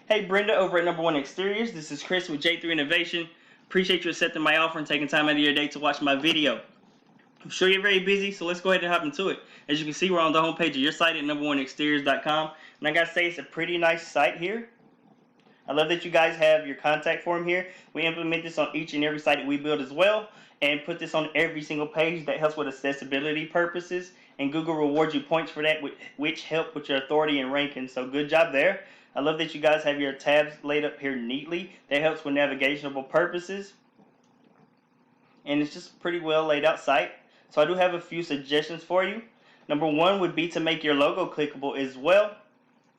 Hey, Brenda over at No.1 Exteriors. This is Chris with J3 Innovation. Appreciate you accepting my offer and taking time out of your day to watch my video. I'm sure you're very busy, so let's go ahead and hop into it. As you can see, we're on the homepage of your site at No.1Exteriors.com. And I gotta say, it's a pretty nice site here. I love that you guys have your contact form here. We implement this on each and every site that we build as well, and put this on every single page. That helps with accessibility purposes, and Google rewards you points for that, which help with your authority and ranking. So good job there. I love that you guys have your tabs laid up here neatly. That helps with navigational purposes, and it's just pretty well laid out site. So I do have a few suggestions for you. Number one would be to make your logo clickable as well.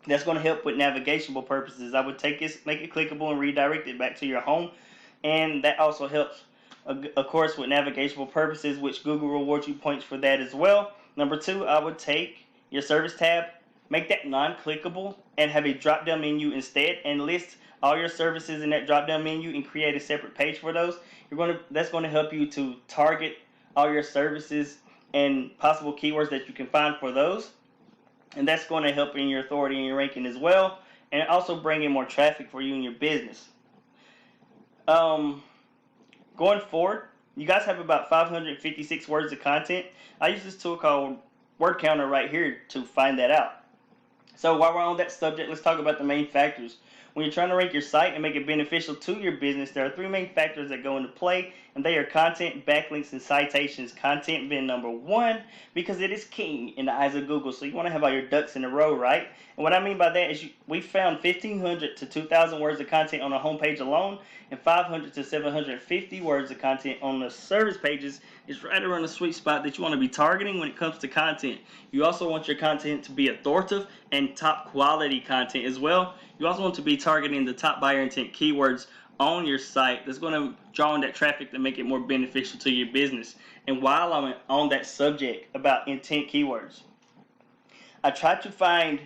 That's going to help with navigational purposes. I would make it clickable and redirect it back to your home, and that also helps, of course, with navigational purposes, which Google rewards you points for that as well. Number two, I would take your service tab, make that non-clickable, and have a drop-down menu instead, and list all your services in that drop-down menu and create a separate page for those. That's going to help you to target all your services and possible keywords that you can find for those. And that's going to help in your authority and your ranking as well, and also bring in more traffic for you and your business. Going forward, you guys have about 556 words of content. I use this tool called Word Counter right here to find that out. So while we're on that subject, let's talk about the main factors. When you're trying to rank your site and make it beneficial to your business, there are three main factors that go into play, and they are content, backlinks, and citations. Content being number one because it is king in the eyes of Google. So you want to have all your ducks in a row, right? And what I mean by that is we found 1,500 to 2,000 words of content on the homepage alone, and 500 to 750 words of content on the service pages is right around the sweet spot that you want to be targeting when it comes to content. You also want your content to be authoritative and top quality content as well. You also want to be targeting the top buyer intent keywords on your site that's going to draw in that traffic to make it more beneficial to your business. And while I'm on that subject about intent keywords, I tried to find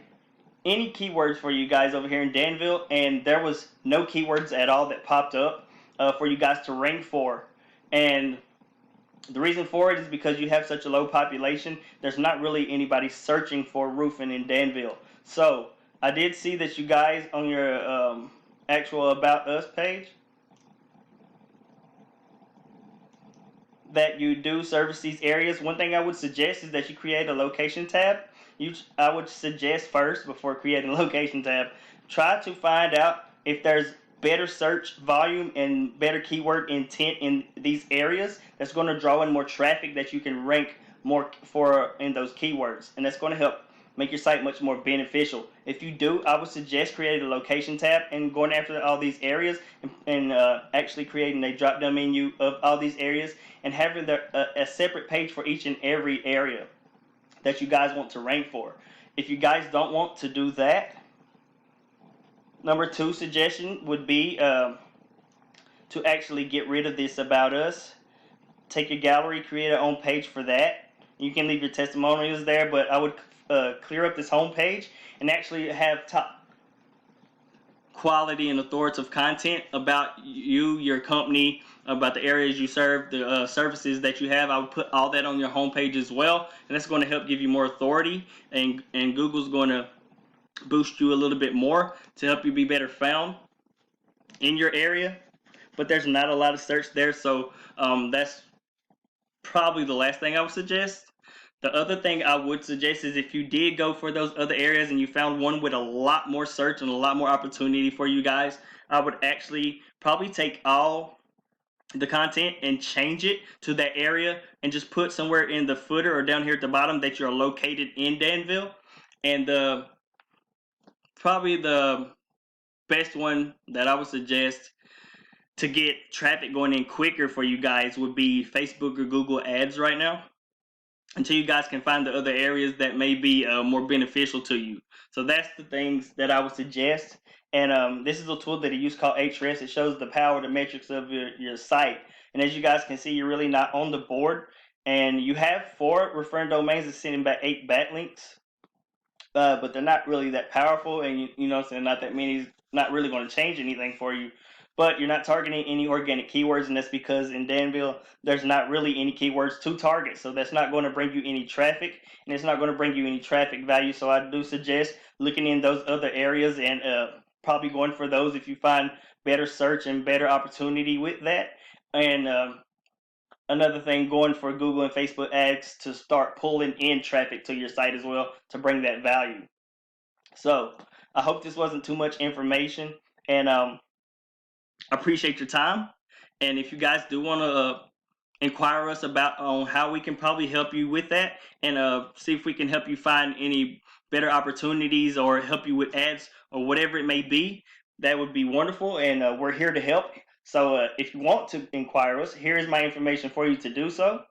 any keywords for you guys over here in Danville, and there was no keywords at all that popped up for you guys to rank for. And the reason for it is because you have such a low population. There's not really anybody searching for roofing in Danville. So I did see that you guys on your actual About Us page that you do service these areas. One thing I would suggest is that you create a location tab. I would suggest first, before creating a location tab, try to find out if there's better search volume and better keyword intent in these areas that's going to draw in more traffic that you can rank more for in those keywords, and that's going to help make your site much more beneficial. If you do, I would suggest creating a location tab and going after all these areas, and actually creating a drop down menu of all these areas and having a separate page for each and every area that you guys want to rank for. If you guys don't want to do that, number two suggestion would be to actually get rid of this About Us. Take your gallery, create a own page for that. You can leave your testimonials there, but I would clear up this home page and actually have top quality and authoritative content about you, your company, about the areas you serve, the services that you have. I would put all that on your homepage as well, and that's going to help give you more authority, and Google's going to boost you a little bit more to help you be better found in your area. But there's not a lot of search there, so that's probably the last thing I would suggest. The other thing I would suggest is if you did go for those other areas and you found one with a lot more search and a lot more opportunity for you guys, I would actually probably take all the content and change it to that area and just put somewhere in the footer or down here at the bottom that you're located in Danville. And probably the best one that I would suggest to get traffic going in quicker for you guys would be Facebook or Google ads right now, until you guys can find the other areas that may be more beneficial to you. So that's the things that I would suggest. And this is a tool that I use called Ahrefs. It shows the power, the metrics of your site. And as you guys can see, you're really not on the board. And you have 4 referring domains that's sending back 8 backlinks. But they're not really that powerful. And you know what I'm saying, not that many, not really going to change anything for you. But you're not targeting any organic keywords, and that's because in Danville, there's not really any keywords to target. So that's not going to bring you any traffic, and it's not going to bring you any traffic value. So I do suggest looking in those other areas and probably going for those if you find better search and better opportunity with that. And another thing, going for Google and Facebook ads to start pulling in traffic to your site as well to bring that value. So I hope this wasn't too much information, and I appreciate your time. And if you guys do want to inquire us about on how we can probably help you with that, and see if we can help you find any better opportunities or help you with ads or whatever it may be, that would be wonderful. And we're here to help. So if you want to inquire us, here is my information for you to do so.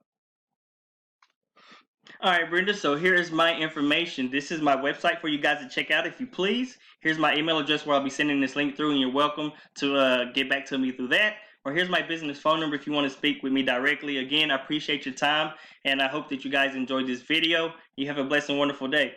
All right, Brenda, so here is my information. This is my website for you guys to check out if you please. Here's my email address where I'll be sending this link through, and you're welcome to get back to me through that. Or here's my business phone number if you want to speak with me directly. Again, I appreciate your time, and I hope that you guys enjoyed this video. You have a blessed and wonderful day.